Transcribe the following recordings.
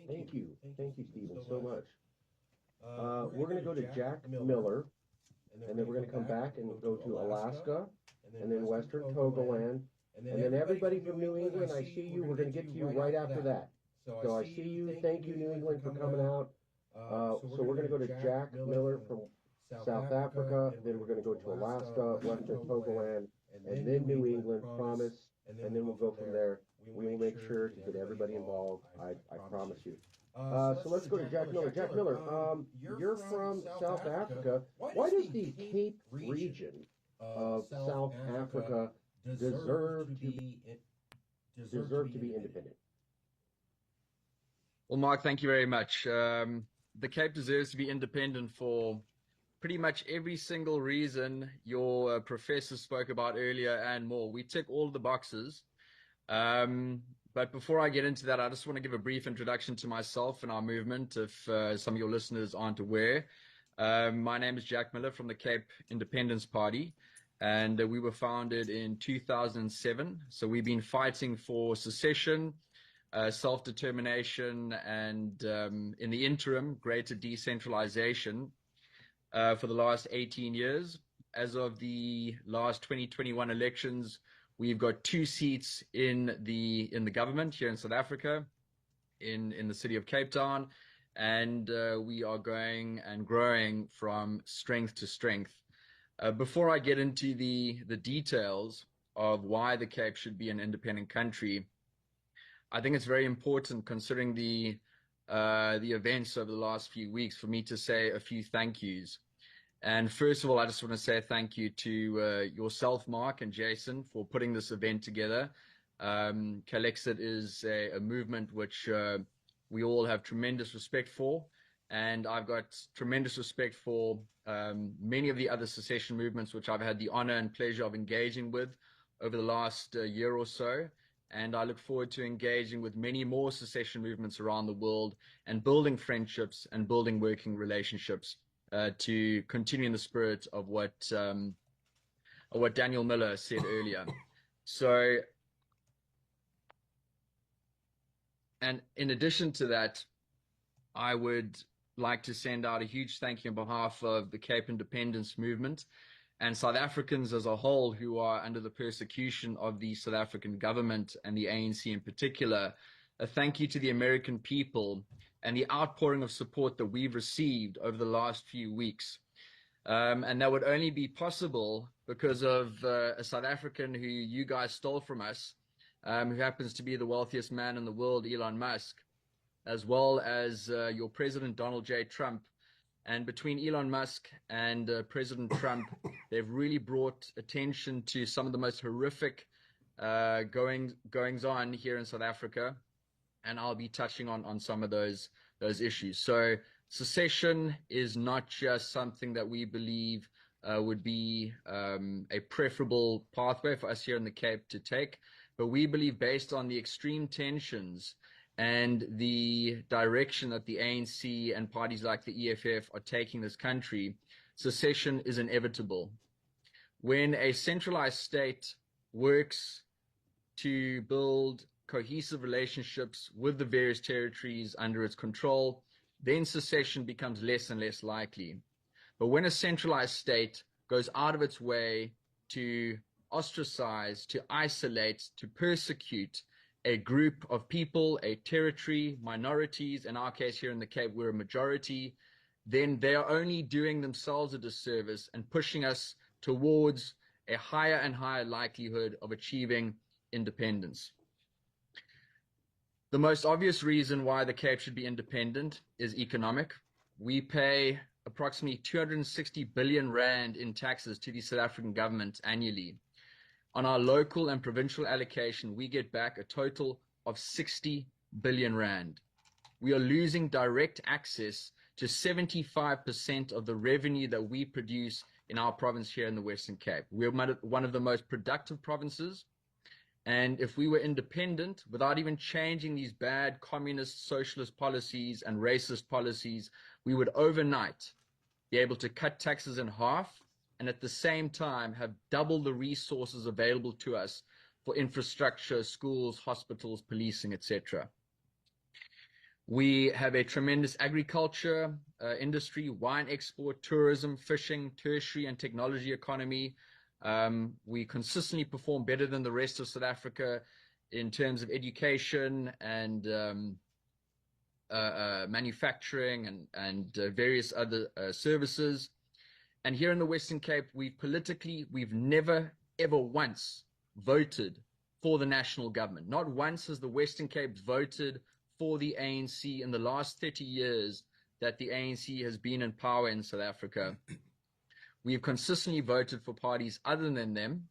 Thank you. Thank you, Stephen, so much. We're going to go to Jack Miller, and then we're going to come back and go to Alaska, and then Western Togoland, and then everybody from New England, I see you. We're going to get to you right after that. So I see you. Thank you, New England, for coming out. So we're going to go to Jack Miller from South Africa, then we're going to go to Alaska, Western Togoland, and then New England, promise, and then we'll go from there. We will make sure to get everybody involved. I promise you. So let's go to Jack Miller. Jack Miller, you're from South Africa. Why does the Cape region of South Africa deserve to be independent? Well, Mark, thank you very much. The Cape deserves to be independent for pretty much every single reason your professor spoke about earlier and more. We tick all the boxes. But before I get into that, I just want to give a brief introduction to myself and our movement, if some of your listeners aren't aware. My name is Jack Miller from the Cape Independence Party, and we were founded in 2007. So we've been fighting for secession, self-determination, and in the interim, greater decentralization for the last 18 years. As of the last 2021 elections, we've got 2 seats in the government here in South Africa, in the city of Cape Town, and we are going and growing from strength to strength. Before I get into the details of why the Cape should be an independent country, I think it's very important, considering the events over the last few weeks, for me to say a few thank yous. And first of all, I just want to say thank you to yourself, Mark, and Jason, for putting this event together. CAPEXIT is a movement which we all have tremendous respect for, and I've got tremendous respect for many of the other secession movements which I've had the honor and pleasure of engaging with over the last year or so. And I look forward to engaging with many more secession movements around the world and building friendships and building working relationships to continue in the spirit of what Daniel Miller said earlier. So, and in addition to that, I would like to send out a huge thank you on behalf of the Cape Independence Movement and South Africans as a whole who are under the persecution of the South African government and the ANC in particular. A thank you to the American people and the outpouring of support that we've received over the last few weeks. And that would only be possible because of a South African who you guys stole from us, who happens to be the wealthiest man in the world, Elon Musk, as well as your President Donald J. Trump. And between Elon Musk and President Trump, they've really brought attention to some of the most horrific goings on here in South Africa. And I'll be touching on some of those issues. So secession is not just something that we believe would be a preferable pathway for us here in the Cape to take, but we believe, based on the extreme tensions and the direction that the ANC and parties like the EFF are taking this country, secession is inevitable. When a centralized state works to build cohesive relationships with the various territories under its control, then secession becomes less and less likely. But when a centralized state goes out of its way to ostracize, to isolate, to persecute a group of people, a territory, minorities, in our case here in the Cape, we're a majority, then they are only doing themselves a disservice and pushing us towards a higher and higher likelihood of achieving independence. The most obvious reason why the Cape should be independent is economic. We pay approximately 260 billion rand in taxes to the South African government annually. On our local and provincial allocation, we get back a total of 60 billion rand. We are losing direct access to 75% of the revenue that we produce in our province here in the Western Cape. We're one of the most productive provinces. And if we were independent, without even changing these bad communist, socialist policies and racist policies, we would overnight be able to cut taxes in half and at the same time have double the resources available to us for infrastructure, schools, hospitals, policing, etc. We have a tremendous agriculture industry, wine export, tourism, fishing, tertiary and technology economy. We consistently perform better than the rest of South Africa in terms of education and manufacturing and various other services. And here in the Western Cape, we've never, ever once voted for the national government. Not once has the Western Cape voted for the ANC in the last 30 years that the ANC has been in power in South Africa. We've consistently voted for parties other than them.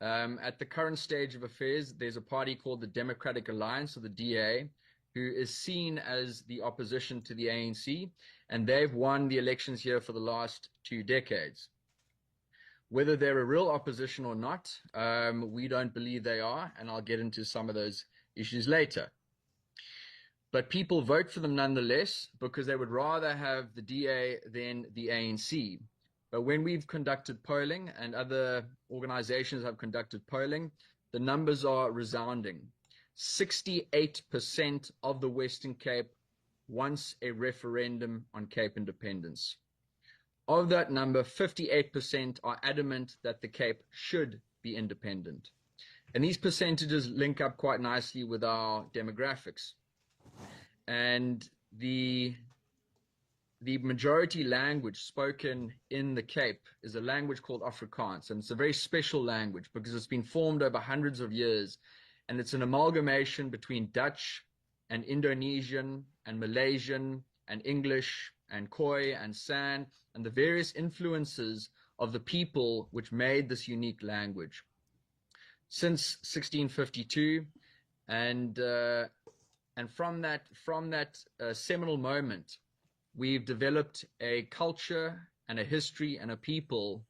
At the current stage of affairs, there's a party called the Democratic Alliance, or the DA, who is seen as the opposition to the ANC, and they've won the elections here for the last 2 decades. Whether they're a real opposition or not, we don't believe they are, and I'll get into some of those issues later. But people vote for them nonetheless because they would rather have the DA than the ANC. But when we've conducted polling and other organizations have conducted polling, the numbers are resounding. 68% of the Western Cape wants a referendum on Cape independence. Of that number, 58% are adamant that the Cape should be independent. And these percentages link up quite nicely with our demographics. And the majority language spoken in the Cape is a language called Afrikaans. And it's a very special language because it's been formed over hundreds of years. And it's an amalgamation between Dutch and Indonesian and Malaysian and English and Khoi and San and the various influences of the people which made this unique language. Since 1652, and from that seminal moment, we've developed a culture and a history and a people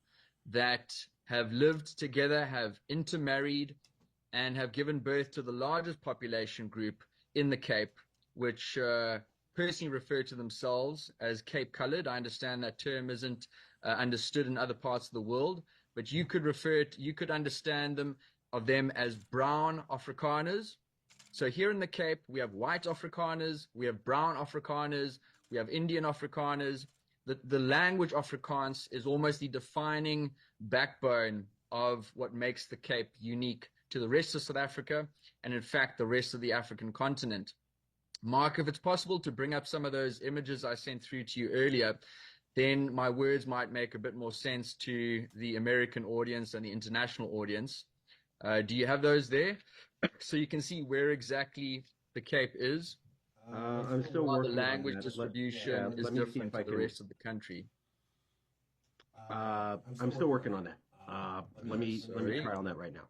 that have lived together, have intermarried, and have given birth to the largest population group in the Cape, which personally refer to themselves as Cape Colored. I understand that term isn't understood in other parts of the world, but you could understand them as brown Afrikaners. So here in the Cape, we have white Afrikaners, we have brown Afrikaners, we have Indian Afrikaners. The language Afrikaans is almost the defining backbone of what makes the Cape unique to the rest of South Africa, and in fact, the rest of the African continent. Mark, if it's possible to bring up some of those images I sent through to you earlier, then my words might make a bit more sense to the American audience and the international audience. Do you have those there? So you can see where exactly the Cape is. I'm still working on the language on that. distribution is different to the rest of the country. I'm still working on that. Let me try on that right now.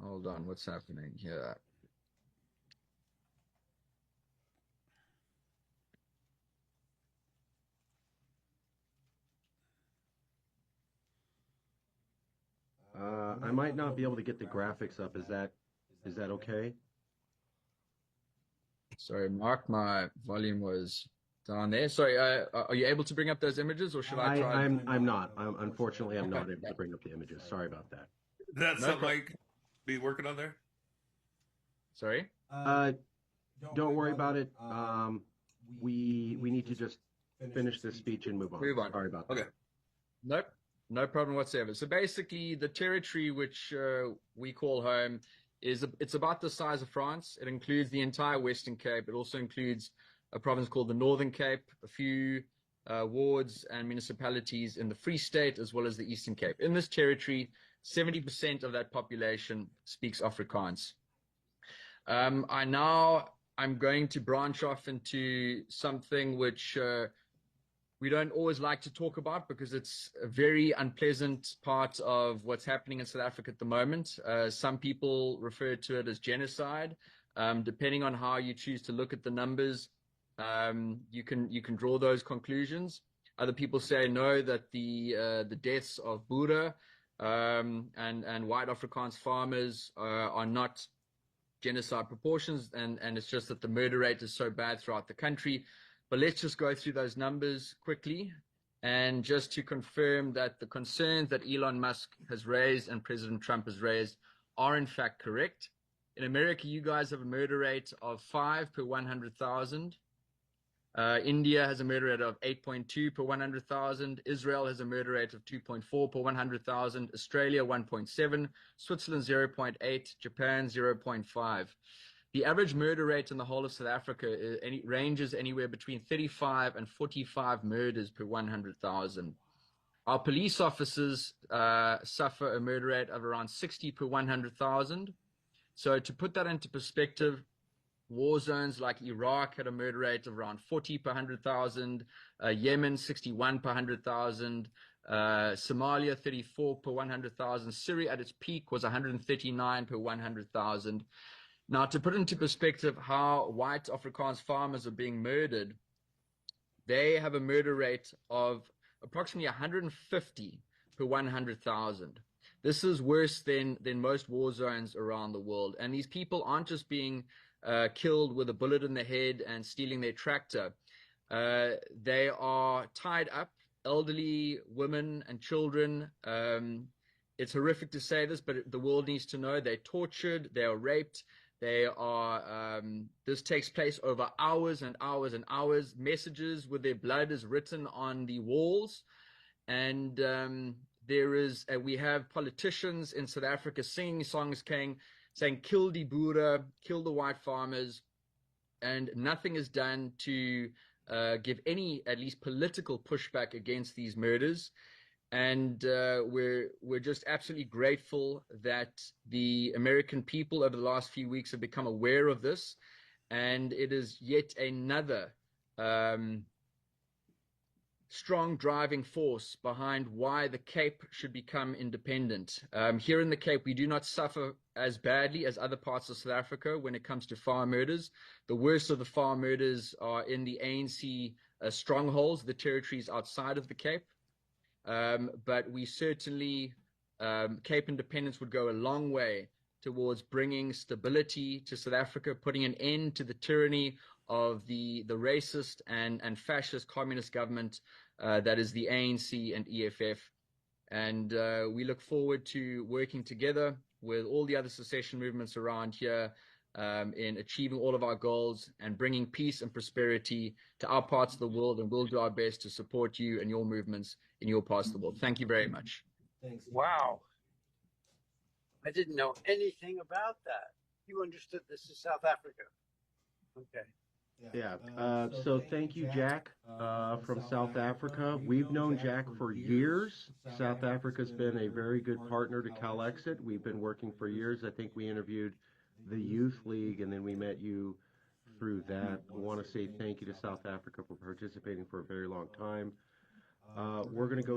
Hold on, what's happening here? I might not be able to get the graphics up. Is that okay? Sorry, Mark, my volume was down there. Sorry, are you able to bring up those images, or should I try? I'm not. Unfortunately, I'm not able to bring up the images. Sorry about that. That's something like be working on there? Sorry? Don't worry about it. We need to just finish this speech and move on. Sorry about that. Okay. Nope. No problem whatsoever. So basically, the territory which we call home it's about the size of France. It includes the entire Western Cape. It also includes a province called the Northern Cape, a few wards and municipalities in the Free State, as well as the Eastern Cape. In this territory, 70% of that population speaks Afrikaans. I'm going to branch off into something which we don't always like to talk about because it's a very unpleasant part of what's happening in South Africa at the moment. Some people refer to it as genocide. Depending on how you choose to look at the numbers, you can draw those conclusions. Other people say no, that the deaths of Boere and white Afrikaans farmers are not genocide proportions, and it's just that the murder rate is so bad throughout the country. But let's just go through those numbers quickly, and just to confirm that the concerns that Elon Musk has raised and President Trump has raised are in fact correct. In America, you guys have a murder rate of 5 per 100,000. India has a murder rate of 8.2 per 100,000. Israel has a murder rate of 2.4 per 100,000. Australia 1.7. Switzerland 0.8. Japan 0.5. The average murder rate in the whole of South Africa ranges anywhere between 35 and 45 murders per 100,000. Our police officers suffer a murder rate of around 60 per 100,000. So to put that into perspective, war zones like Iraq had a murder rate of around 40 per 100,000, Yemen 61 per 100,000, Somalia 34 per 100,000, Syria at its peak was 139 per 100,000. Now, to put into perspective how white Afrikaans farmers are being murdered, they have a murder rate of approximately 150 per 100,000. This is worse than most war zones around the world. And these people aren't just being killed with a bullet in the head and stealing their tractor. They are tied up, elderly women and children. It's horrific to say this, but the world needs to know they're tortured, they are raped, they are, this takes place over hours and hours and hours. Messages with their blood is written on the walls. And we have politicians in South Africa singing songs saying, kill die Boere, kill the white farmers. And nothing is done to give any, at least political pushback against these murders. And we're just absolutely grateful that the American people over the last few weeks have become aware of this. And it is yet another strong driving force behind why the Cape should become independent. Here in the Cape, we do not suffer as badly as other parts of South Africa when it comes to farm murders. The worst of the farm murders are in the ANC strongholds, the territories outside of the Cape. But we certainly, Cape independence would go a long way towards bringing stability to South Africa, putting an end to the tyranny of the racist and fascist communist government that is the ANC and EFF. And we look forward to working together with all the other secession movements around here in achieving all of our goals and bringing peace and prosperity to our parts of the world. And we'll do our best to support you and your movements in your parts of the world. Thank you very much. Thanks. Wow. I didn't know anything about that. You understood this is South Africa. Okay. Yeah. So thank you, Jack, from South Africa. We've known Jack for years. South Africa's been a very good partner to CAPEXIT. We've been working for years. I think we interviewed the Youth League, and then we met you through that. I want to say thank you to South Africa for participating for a very long time. We're going to go